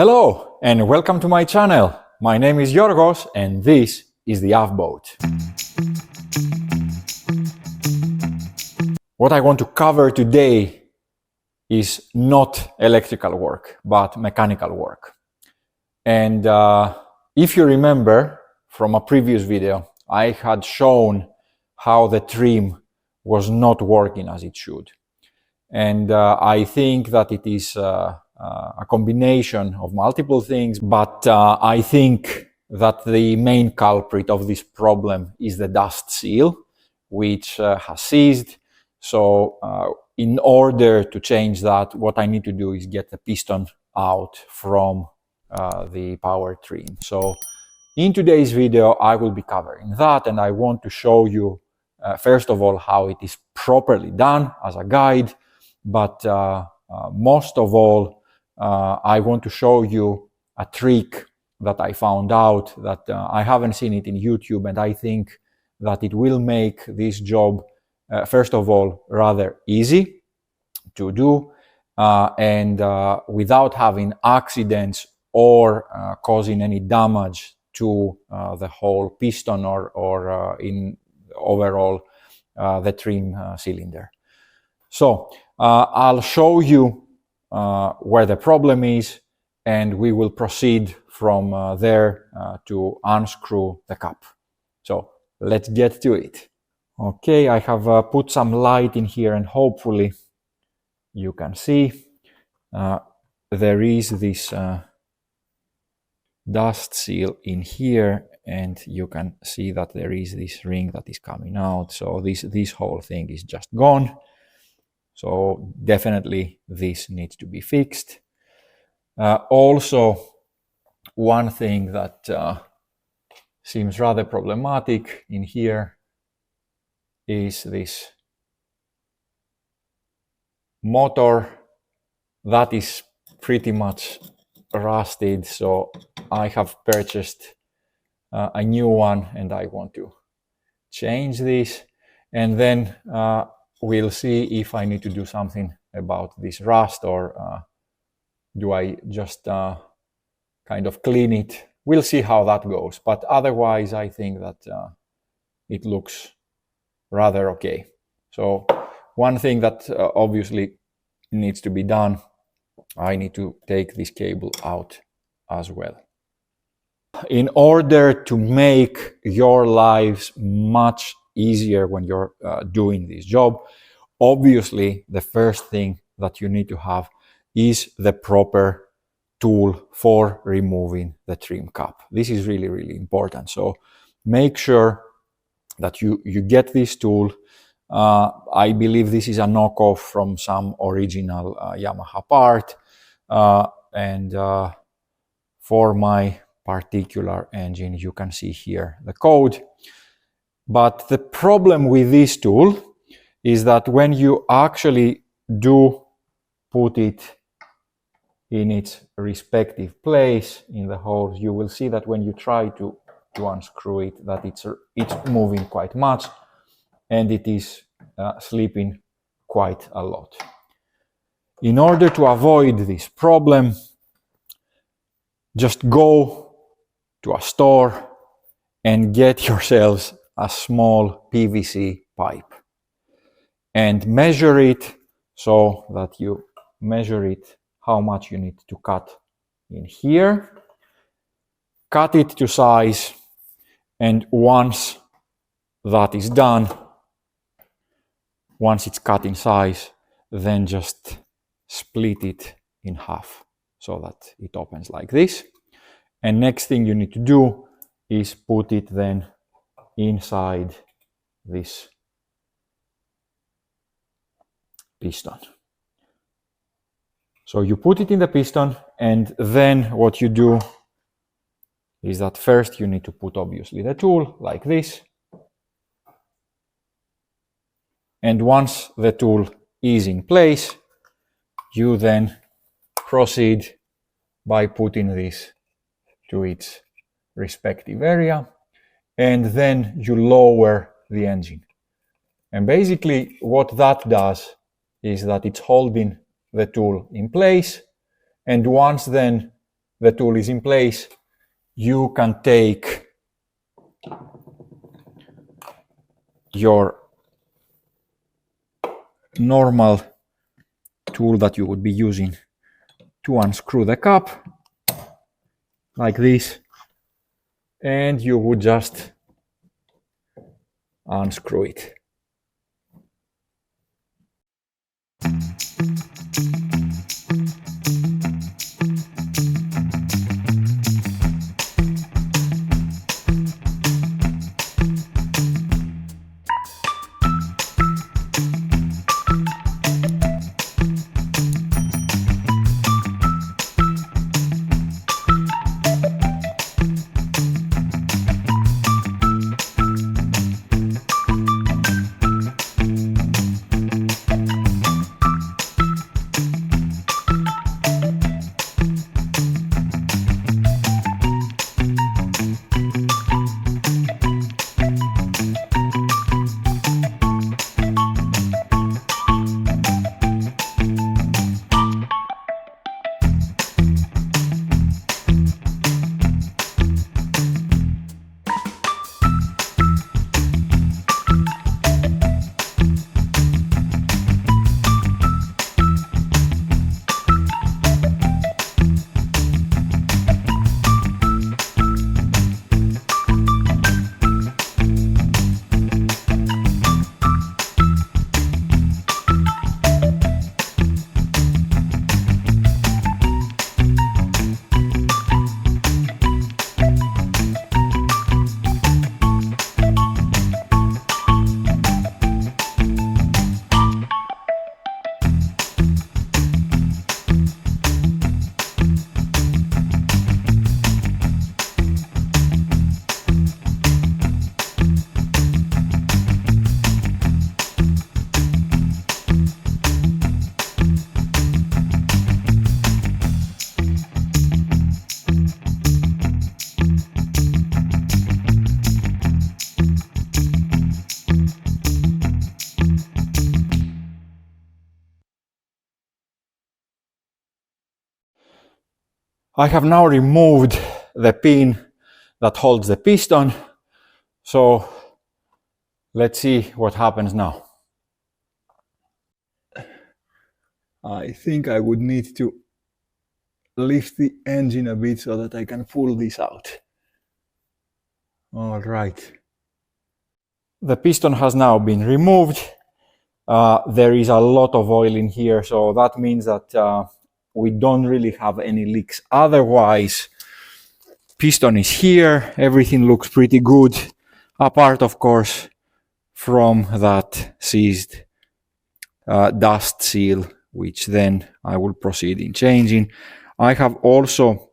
Hello and welcome to my channel. My name is Yorgos and this is the F-boat. What I want to cover today is not electrical work, but mechanical work. And if you remember from a previous video, I had shown how the trim was not working as it should. And I think that it is a combination of multiple things, but I think that the main culprit of this problem is the dust seal, which has seized. So in order to change that, what I need to do is get the piston out from the power trim. So in today's video, I will be covering that, and I want to show you, first of all, how it is properly done as a guide, but most of all, I want to show you a trick that I found out that I haven't seen it in YouTube, and I think that it will make this job, first of all, rather easy to do and without having accidents or causing any damage to the whole piston or in overall the trim cylinder. So I'll show you where the problem is, and we will proceed from there to unscrew the cap. So let's get to it. Okay, I have put some light in here and hopefully you can see there is this dust seal in here, and you can see that there is this ring that is coming out. So this whole thing is just gone. So definitely this needs to be fixed. Also, one thing that seems rather problematic in here is this motor that is pretty much rusted. So I have purchased a new one and I want to change this, and then we'll see if I need to do something about this rust or do I just kind of clean it. We'll see how that goes, but otherwise I think that it looks rather okay. So one thing that obviously needs to be done, I need to take this cable out as well. In order to make your lives much easier when you're doing this job, obviously the first thing that you need to have is the proper tool for removing the trim cap. This is really, really important. So make sure that you get this tool. I believe this is a knockoff from some original Yamaha part, and for my particular engine, you can see here the code. But the problem with this tool is that when you actually do put it in its respective place in the holes, you will see that when you try to unscrew it, that it's moving quite much and it is slipping quite a lot. In order to avoid this problem, just go to a store and get yourselves a small PVC pipe and measure it so that you measure it how much you need to cut in here. Cut it to size, and once that is done, once it's cut in size, then just split it in half so that it opens like this. And next thing you need to do is put it then inside this piston. So you put it in the piston, and then what you do is that first you need to put obviously the tool like this. And once the tool is in place, you then proceed by putting this to its respective area, and then you lower the engine. And basically what that does is that it's holding the tool in place, and once then the tool is in place, you can take your normal tool that you would be using to unscrew the cap, like this, and you would just unscrew it. I have now removed the pin that holds the piston, so let's see what happens now. I think I would need to lift the engine a bit so that I can pull this out. All right. The piston has now been removed. There is a lot of oil in here, so that means that we don't really have any leaks. Otherwise, piston is here, everything looks pretty good, apart of course from that seized dust seal, which then I will proceed in changing. I have also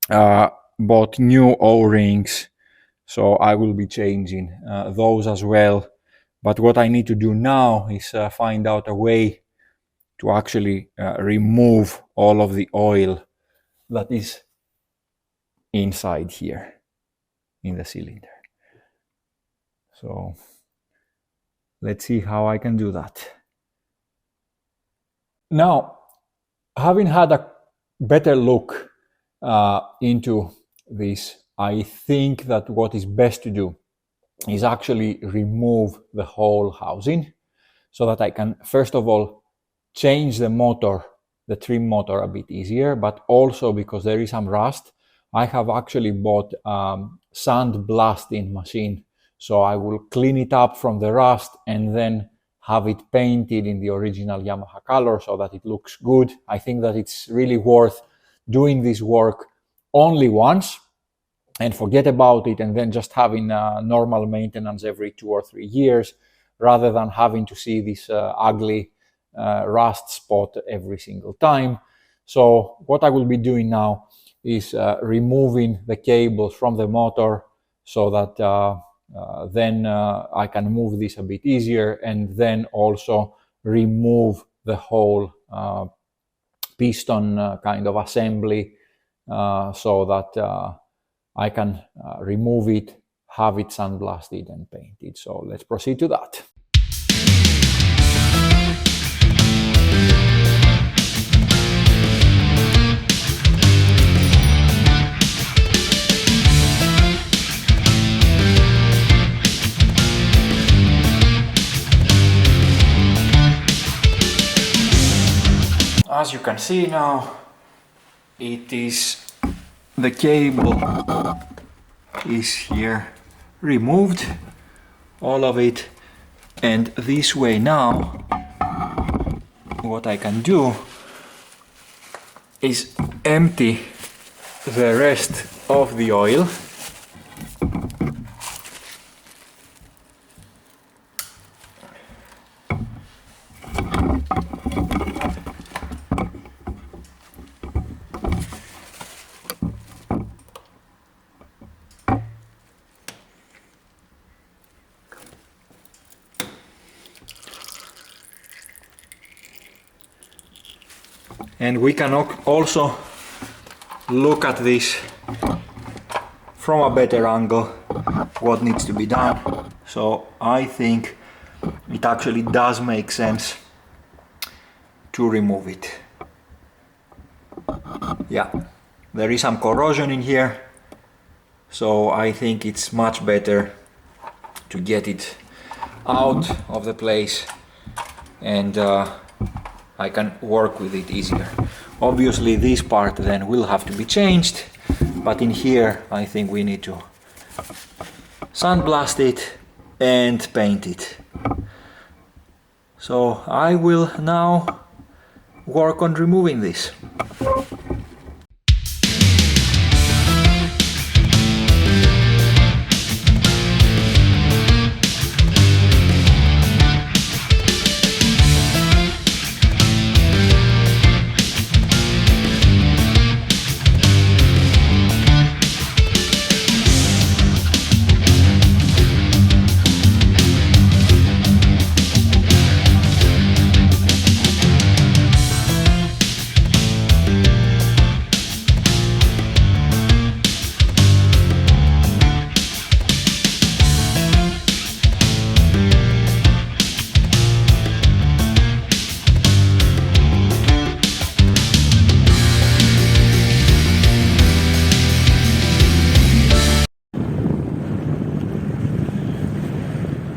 bought new O-rings, so I will be changing those as well. But what I need to do now is find out a way to actually remove all of the oil that is inside here in the cylinder. So let's see how I can do that. Now, having had a better look into this, I think that what is best to do is actually remove the whole housing so that I can, first of all, change the motor, the trim motor a bit easier, but also because there is some rust, I have actually bought sand blasting machine. So I will clean it up from the rust and then have it painted in the original Yamaha color so that it looks good. I think that it's really worth doing this work only once and forget about it, and then just having normal maintenance every 2 or 3 years, rather than having to see this ugly rust spot every single time. So what I will be doing now is removing the cables from the motor so that then I can move this a bit easier, and then also remove the whole piston kind of assembly so that I can remove it, have it sandblasted and painted. So let's proceed to that. you can see now, it is, the cable is here removed, all of it, and this way now what I can do is empty the rest of the oil. And we can also look at this from a better angle, what needs to be done. So I think it actually does make sense to remove it. Yeah, there is some corrosion in here, so I think it's much better to get it out of the place, and I can work with it easier. Obviously this part then will have to be changed, but in here I think we need to sandblast it and paint it. So I will now work on removing this.